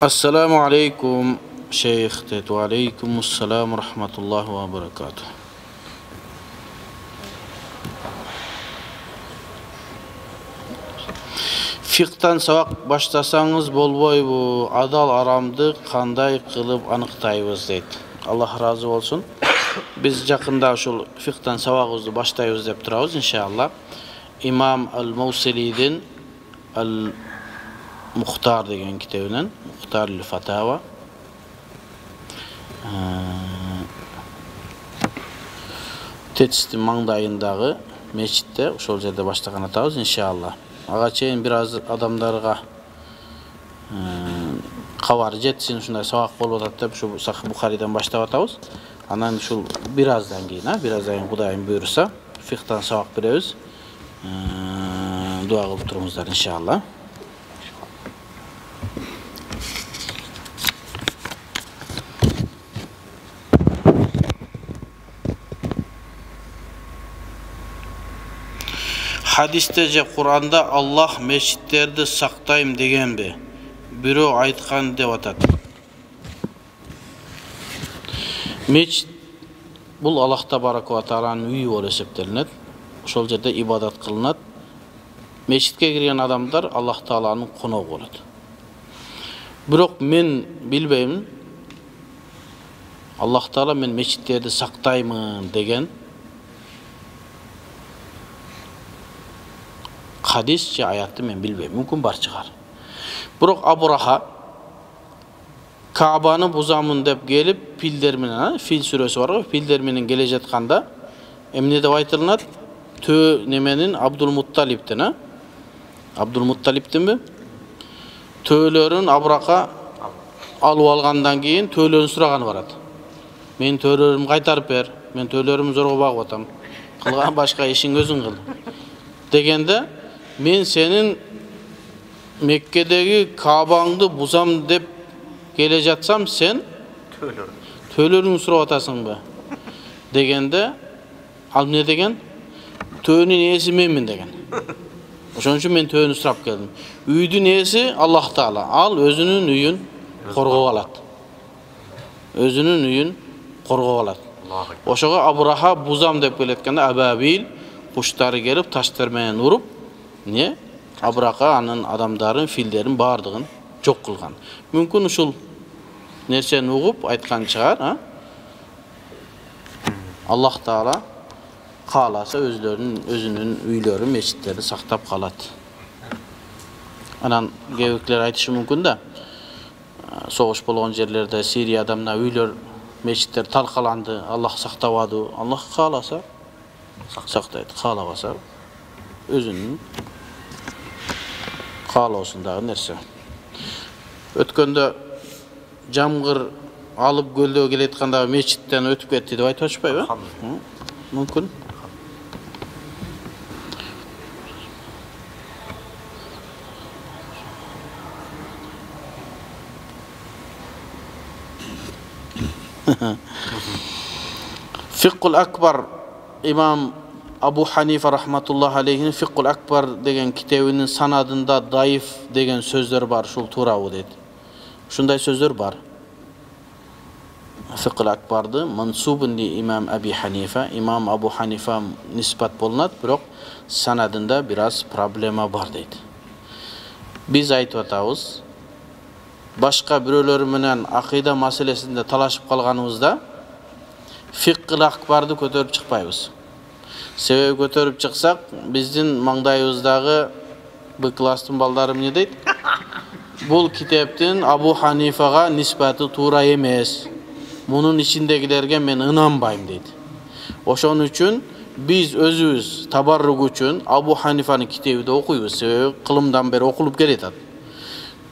Assalamu alaikum Şeyh dedi. Ve aleykümselam rahmetullahi ve berekatuhu. Fiqhtan sabak başlasanız bolboybu. Adal aramdı kanday kılıp anıktayız deydi. Allah razı olsun. Biz yakında şu fiqhtan sabakımızı başlayız dep turabız inşallah. İmam el-Mevsili'den Muhtar degen kitabından, Muhtar-ül Fatava. Tetistin mаңдайындағы meçitte, ошол жерде баштаган атабыз иншалла. Ага чейин biraz адамдарга кабар жетсин, ушундай сабак болуп атат деп ушу Сахih Бухаридан баштап атабыз. Анан ушул birazdan кийин Кудайым буйруса, фихтан сабак беребиз. Дуа кылып туруңуздар иншалла. Hadiste же Kur'an'da Allah meçitlerdi saktayım degen be. Biri aytkan деп атат. Meçit bul Allah Tabaraka ve Taala'nın үйü болуп эсептелинет. Ошол жерде ибадат кылынат. Meçitке кирген адамдар Allah Taala'nын коногу болот. Бирок мен билбейм. Allah Taala men meçitlerdi saktayмын деген hadis же аятты мен билбейм. Мүмкүн бар чыгар. Бирок Абраха Каабаны бузамын деп келип пилдер менен, Фил сүрөсү бар го, пилдер менен келе жатканда эмне деп айтылат? Төө неменин Абдулмутталиптен, Абдулмутталиптенби? Төөлөрүн Абраха алып алгандан кийин төөлөрүн сураганы барат. Мен төөлөрүмдү кайтарып бер, мен төөлөрүмдү зорго багып атам. Кылган башка ишиң өзүң кыл. Дегенде мен senin Mekke'deki Kaabаңды buzam деп келе жатсам sen төөлөрүңдү сурап атасың ба? Дегенде ал эмне деген? Төөнүн ээси менмин деген. Ошон үчүн мен төөнү сурап келдим. Үйдүн ээси Аллах Таала. Ал өзүнүн үйүн коргоп алат. Өзүнүн үйүн коргоп алат. Ошого Абраха buzam деп келеткенде Абабил куштары келип таштар менен уруп, не? Абраха анын адамдарын, филдерин бардыгын жок кылган. Мүмкүн ушул нерсени угуп айткан чыгар, Аллах Таала кааласа өзүнүн үйлөрүн, мечиттерин сактап калат. Анан кээбиклер айтышы мүмкүн да. Согуш болгон жерлерде Сирияда мына үйлөр, мечиттер талкаланды, Аллах сактабады. Аллах кааласа сактайт, каалабаса өзүнүн каалоосундагы нерсе. Өткөндө жамгыр алып көлдөгө келетканда мечиттен өтүп кетти деп айтып атышпайбы? Мүмкүн. Fiqhul Akbar İmam Abu Hanife rahmatullah aleyhinin Fiqhul Akbar degen kitabının sanadında daif degen sözler var. Şul tuğrabı dedi. Şunday sözler var. Fiqhul Akbar'dı. Mansubun li İmam Abi Hanife. İmam Abu Hanife nisbat bolunat. Birok sanadında biraz problema var dedi. Biz aytып atabız. Başka birölörü menen akida maselesinde talaşıp kalganımızda Fiqhul Akbar'dı көтөрүп чыкпайбыз. Себеби көтөрүп чыксак, биздин маңдайыбыздагы Б класстын балдары эмне дейт? Бул китептин Абу Ханифага нисбаты туура эмес. Мунун ичиндегилерге мен ынанбайм дейт. Ошон үчүн биз өзүбүз табаррук үчүн Абу Ханифанын китебин окуйбуз. Себеби кылымдан бери окулуп келатат.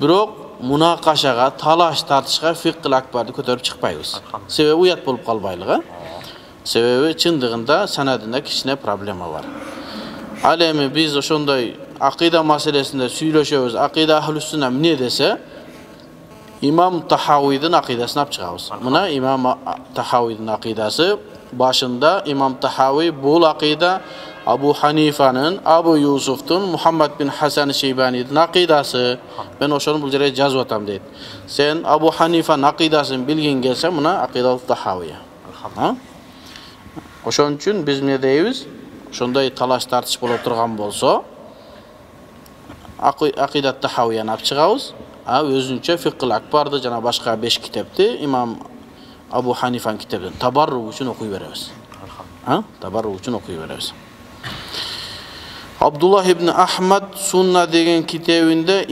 Бирок мунакашага, талаш тартышка Fiqhul Akbar'ды көтөрүп чыкпайбыз. Себеби уят болуп калбайлыгы. Себеби чындыгында санадында кичине проблема бар. Ал эми биз ошондой акыйда маселесинде сүйлөшөбүз. Акыйда ахлүс-сүнна эмне десе, Имам Тахауидин акыйдасын алып чыгабыз. Мына Имам Тахауидин акыйдасы башында Имам Тахауи бул акыйда Abu Hanifa'nın, Abu Yusuf'tun, Muhammed bin Hasan Şeybani'nin akidası. Ben oşonu bu yere yazıp atam deydi. Sen Abu Hanifa'nın akidasını bilgin gelse buna akidat tahaviye. Oşon üçün biz ne deyiz? Şonday talaş tartış bolup turgan bolsa, akidat tahawiyani alып чыгабыз. Özünçe Fiqhul Akbar'da jana başka 5 kitapты İmam Abu Hanifa'nın kitabını tabarruk üçün okuy berебиz. Tabarruk üçün okuy berебиz. Abdullah ibn Ahmad Sunna degen kitabında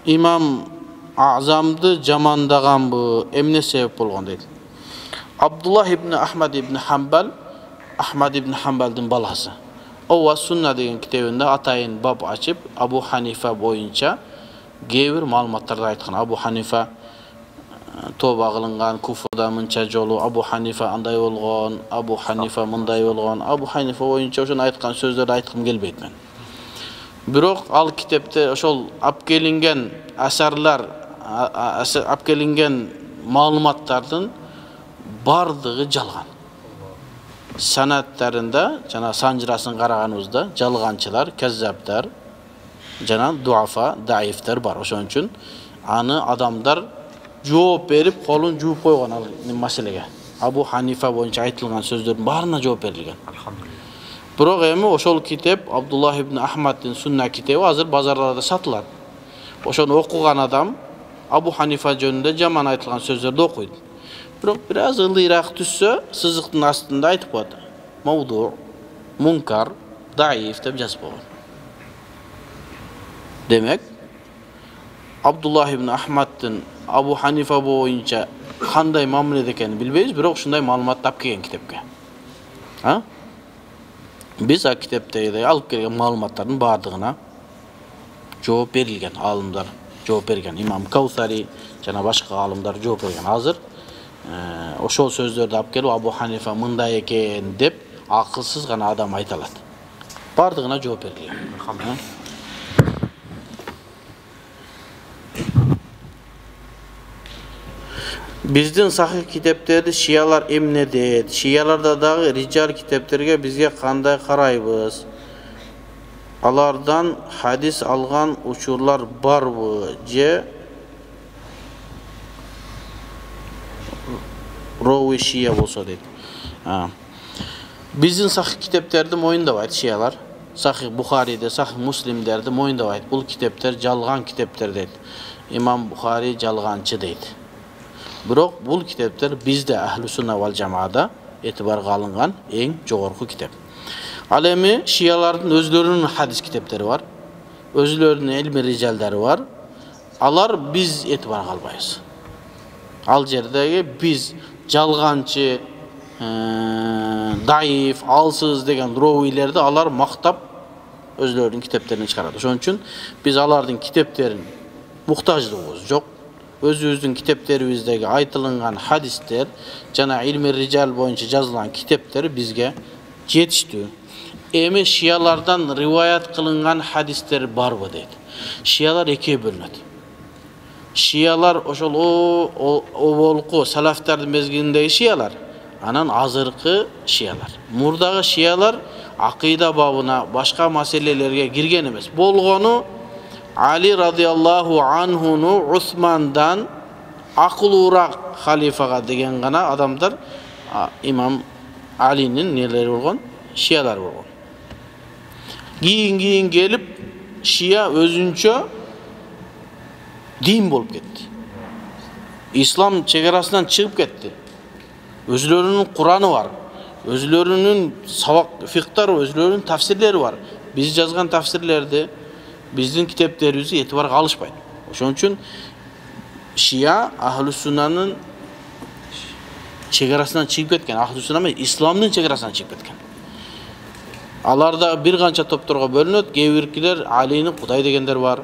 İmam Azam'dı jamandagan bu emne sebep bolgon deydi. Abdullah ibn Ahmad ibn Hanbal'dın balası. O Sunna degen kitabında atayın bab açıp Abu Hanifa boyunca gevir malumatlarda aytkan. Abu Hanifa toba kılıngan, kufurda mınça jolu, Abu Hanifa anday olgon, Abu Hanifa mınday olgon, Abu Hanifa boyunca oşun aytkan sözleri aytkım gelbeydi men. Birok al kitapta oşol apkelingen asarlar, apkelingen malumatlardın bardığı jalgan. Sanatlarında, jana sanjıraсын karaganыбызda jalgançılar, kezzaplar, jana duafa, daifler var. Oşon üçün anı adamlar жооп берип, колун жууп койгон ал маселеге. Abu Hanifa boyunca aytылган сөздөрдүн баарына жооп берилген. Бирок эми ошол китеп Abdullah ibn Ahmad'ın Sunna kitabı азыр базарларда сатылат. Ошону окуган адам Abu Hanifa жөнүндө жаман айтылган сөздөрдү окуйт. Бирок biraz ылдыйраак түссө, сызыктын астында айтып коет. Мавду, мункар, даиф деп жазып койгон. Demek Abdullah ibn Ahmad'ın Abu Hanifa boyunca kanday mamle ekeni bilbeyiz, bирок ушундай маалымат тап келген китепке. Biz a kitepte alıp kelgen malumattardын бардыгына жооп берилген, алымдар жооп берген. İmam Kavsari жана башка алымдар жооп берген. Азыр ошол сөздөрдү алып келип Abu Hanifa мындай экен деп акылсыз гана адам айта алат. Бардыгына жооп берилген. Bizdin sahih kitaplarda Şialar emne deydi. Şialarda dağı rical kitaplarga bizge kanday karayбыз? Alardan hadis algan uçurlar barбы? Je Rovi Şia bolsa deydi. Bizdin sahih kitaplarda moyundabайт Şialar. Sahih Bukhari'de, sahih Muslim'lerde moyundabайт. Bul kitaplar jalgan kitaplar deydi. İmam Bukhari jalgançı deydi. Bирок бул китептер бизде Ахлу Сунна вал Жамаада этибарга алынган эң жогорку китеп. Ал эми шиялардын өзлөрүнүн хадис китептери бар, өзлөрүнүн илми рижалдары бар. Алар биз этибарга албайбыз. Ал жердеги биз жалганчы, даиф, алсыз деген ровилерди алар мактап өзлөрүнүн китептерине чыгарат. Ошон үчүн биз алардын китептерин муктаждыгыбыз жок. Özümüzün kitaplarımızdaki aytılıngan hadisler, jana ilmi rical boyunca yazılan kitaplar bizge yetişti. Emi Şialardan rivayet kılıngan hadisler barбы deydi. Şialar ikiye bölünedi. Şialar oşol o bolku salaftardın mezgilindeki Şialar, anan azırkı Şialar. Murdağı Şialar akida babına, başka meselelerge girgen emes. Bolgonu Ali radıyallahu anhunu Osman'dan akıllırak halifaga degen gana adamlar İmam Ali'nin neleri olgun? Şialar olgun. Giyin gelip Şia özünçe din bolup ketdi. İslam çegarasından çıkıp ketdi. Özlerinin Kur'an'ı var. Özlerinin savak fiqhtar, özlerinin tafsirleri var. Biz yazgan tafsirlerde bizdin kitaplarımızı etibarga alışmaydı. Oşun üçün Şia Ahlü Sunna'nın çegarasından çıkıp ketken. Ahlü Sunna mı? İslam'ın çegarasından çıkıp ketken. Alarda bir kança toptorga bölünöt. Gevürkiler Ali'nin Kuday degenler var.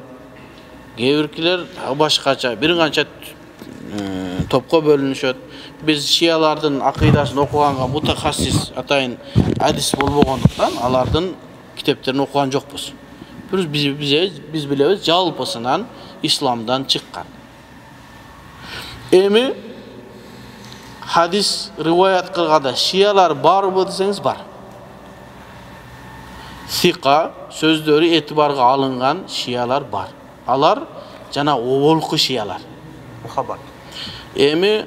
Gevürkiler başkaça bir kança topqa bölünüşöt. Biz Şialardın akidasını okuğanға mutakassis atayın hadis bolboğonduktan alardın kitaplarını okuğan jokpuz. Biz bilebиз жалпысынан İslam'dan çıkkan. Emi hadis rivayet kılganda Şialar barбы deseniz bar. Sika sözdөрү этибарга алынган шиялар бар. Алар жана оболку шиялар. Muhabbat. Эми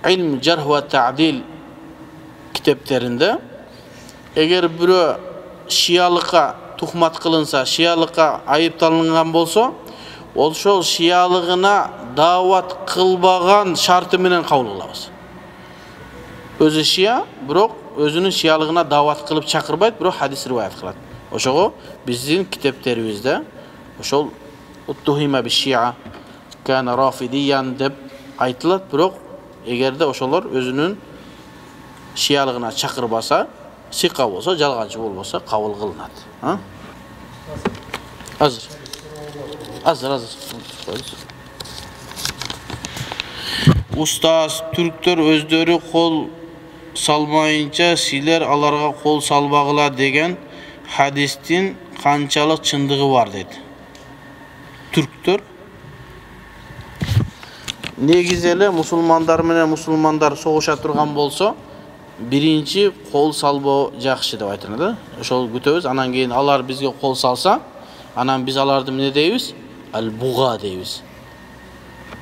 ilm jarh va ta'dil kitaplarında eğer biri şiyalıkka tuhmat kılınsa, şiyalıkka ayıptalıngan bolsa, ol şol şiyalığına davat kılbagan şartı menen kabul kılabız. Özü şiya, birok özünün şiyalığına davat kılıp çakırbayt, birok hadis rivayet kılat. Oşoğu bizim kitaplarımızda oşol uttuhima bi şia kana rafidiyan deb aytılat, birok egerde oşolar özünün şiyalığına çakırbasa, sika bolsa, jalgancı bolbosa kabul kılınat. Hazır. Ustaz, Türkler özdörü kol salmayınca siler alarga kol salbagıla degen hadistin kançalık çındığı var dedi. Türkler negizeli musulmanдар менен musulmanдар soğuşa turgan bolsa, birinci kol salbo жақшы деп айтылады. Ошол күтөбүз, анан кийин алар бизге кол салса, анан биз аларды эмне дейбиз? Ал-буга дейбиз.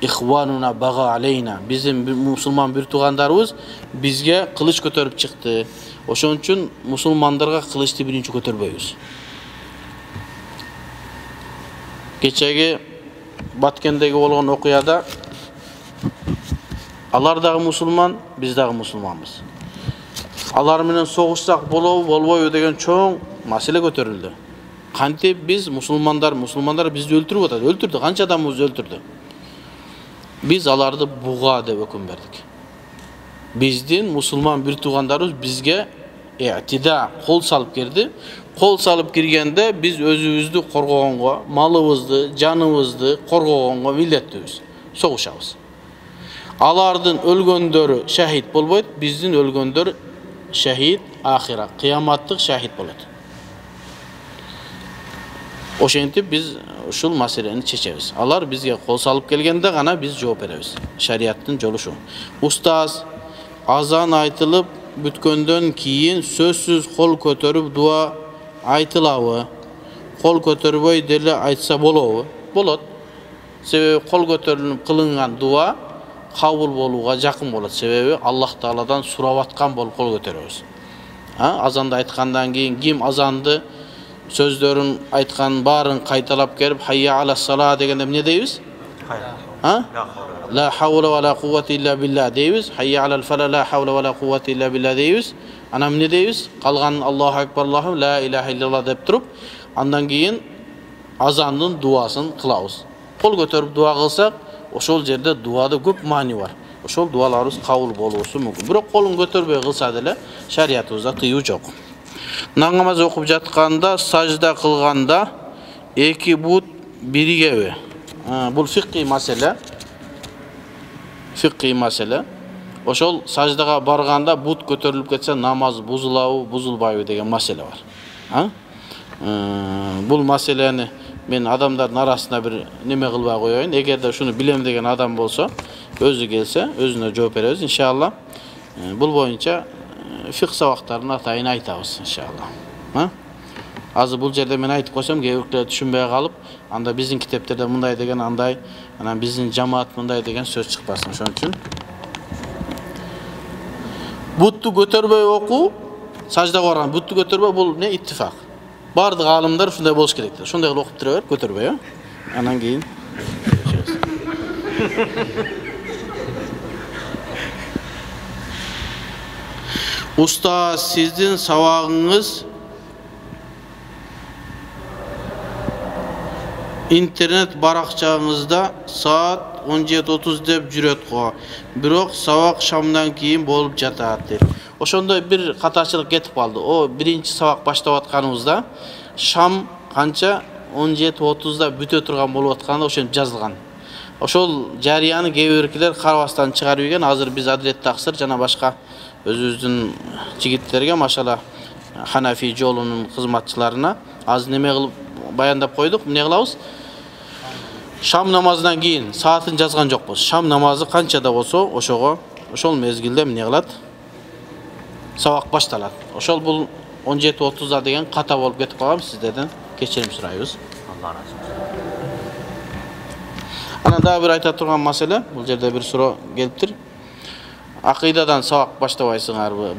Ихвануна бага алейна. Биздин мусулман бир туугандарыбыз бизге кылыч көтөрүп чыкты. Ошон үчүн мусулмандарга кылычты биринчи көтөрбөйбүз. Кечеги Баткендеги болгон окуяда алар дагы мусулман, биз дагы мусулманбыз. Алар менен согушсак болобу, болбойбу деген чоң маселе көтөрүлдү. Кантип биз мусулмандар бизди өлтүрүп атат, өлтүрдү, канча адамыбызды өлтүрдү. Biz alарды буга деп өкүм бердик. Биздин мусулман бир туугандарыбыз бизге i'tida кол салып кирди. Кол салып киргенде биз өзүбүздү коргогонго, малыбызды, жаныбызды коргогонго милдеттүүбүз. Согушабыз. Алардын өлгөндөрү шахид болбойт, биздин өлгөндөр шахид ахира, кыяматтык шахид болот. Ошентип биз ушул маселени чечебиз. Алар бизге кол салып келгенде гана биз жооп беребиз. Шариаттын жолу ушул. Устаз, азан айтылып бүткөндөн кийин сөзсүз кол көтөрүп дуа айтылабы? Кол көтөрбөй деле айтса болобу? Болот. Себеби кол көтөрүлүп кылынган дуа кабыл болууга жакын болот. Себеби Аллах Тааладан сурап аткан болуп кол көтөрөбүз. Азанды айткандан кийин ким азанды сөздөрүн айткан барын кайталап келип hayya ala sala дегенде эмне дейбиз? La hawla wa la quwwata illa billah deybiz. Hayya ala al-fala la hawla wa la quwwata illa billah deybiz. Ana эмне дейбиz? Калган Allahu akbar Allahu la ilaha illallah деп туруп, андан кийин азандын дуасын кылабыз. Кол көтөрүп дуа кылсак, ошол жерде дуада көп маани бар. Ошол дуаларыбыз кабыл болуусу мүмкүн. Бирок колун көтөрбөй кылса деле шариятыбызда тыюу жок. Намаз окуп жатканда, сажда кылганда эки бут биригеби? Бул фикый маселе. Ошол саждага барганда бут көтөрүлүп кетсе, намаз бузулабы, бузулбайбы деген маселе бар. Бул маселени мен адамдардын арасында бир неме кылбай коеюн. Эгерде ушуну билем деген адам болсо, өзү келсе, өзүнө жооп беребиз иншалла. Бул боюнча фикh сабактарын атайын айтабыз иншалла. Азыр бул жерде мен айтып койсом, кээ-бирлер түшүнбөй калып, анда биздин китептерде мындай деген андай, анан биздин жамаат мындай деген сөз чыкпасын. Ошон үчүн бутту көтөрбөй окуу, саждага барган бутту көтөрбөй, бул не иттифак. Бардык аалымдар ушундай болуш керек. Ошондой кылып окуп тура бер, көтөрбөй, анан кийин Usta, sizin savağınız internet barakçağınızda saat 17:30 deb жүрөт го. Бирок сабак шамдан кийин болуп жатат деп. Ошондой бир катачылык кетип калды. О, биринчи сабак баштап атканыбызда шам канча 17:30да бүтө турган болуп атканда ошентип жазылган. Ошол жарыяны кээ-бирлер карабастан чыгарып ийген. Азыр биз Адилет Таксыр жана башка өзүбүздүн жигиттерге машала Ханафи жолунун кызматчыларына аз неме кылып баяндап койдук. Эмне кылабыз? Шам намазынан кийин саатын жазган жокпуз. Шам намазы канчада болсо, ошого ошол мезгилде эмне кылат? Сабак башталат. Ошол бул 17:30'da деген kata bolup ketip kalgam, sizlerden kechirim surayбыз. Allah razı olsun. Ana daha bir ayta turgan masele, bu yerde bir soru geliptir. Akidadan sabak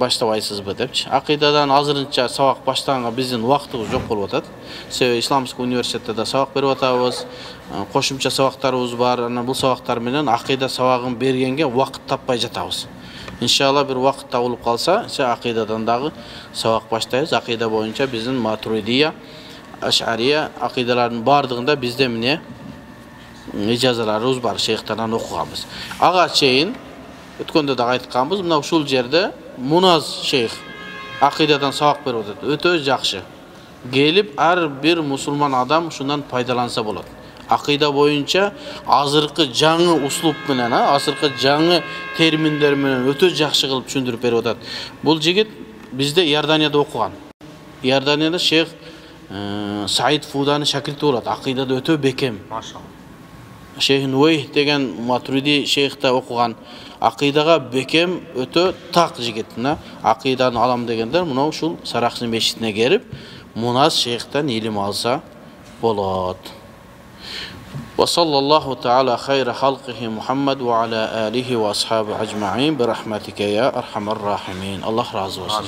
baştabaysızbı depçi. Akidadan azırınça sabak başlanga bizdin wagtыбыз jok bolup atat. Себеби Исламский университетте sabak берип атабыз. Кошумча sabактарыбыз бар. Ана бул sabактар менен акида сабагын бергенге вакыт таппай жатабыз. İnşallah bir vakit табылып калса, акидадан дагы sabak баштайбыз. Акида боюнча биздин Матуридия, Аш'ария акидалардын бардыгында бизде эмне ижазаларыбыз бар, шейхтардан окуганбыз. Ага чейин өткөндө да айтканбыз, мына ушул жерде Муназ шейх акидадан сабак берип атат. Өтө жакшы. Келип ар бир мусулман адам ушундан пайдаланса болот. Акида боюнча азыркы жаңы услуп менен, азыркы жаңы терминдер менен өтө жакшы кылып түшүндүрүп берип атат. Бул жигит бизде Иорданияда окуган. Иорданияда шейх Саид Фуданы шакирти болот. Акидада өтө бекем. Машалла. Şeyh Nuveyh деген Maturidi şeyhte okugan akidaga bekem ötö tak jigitine akidanı alam degenler muna uşul Saraqsi meşitine gelip Munaz şeyhten ilim alsa bolot. Ve sallallahu taala hayra halqihi Muhammed ve ala alihi ve ashabi ecma'in bi rahmetike ya erhamer rahimin. Allah razı olsun.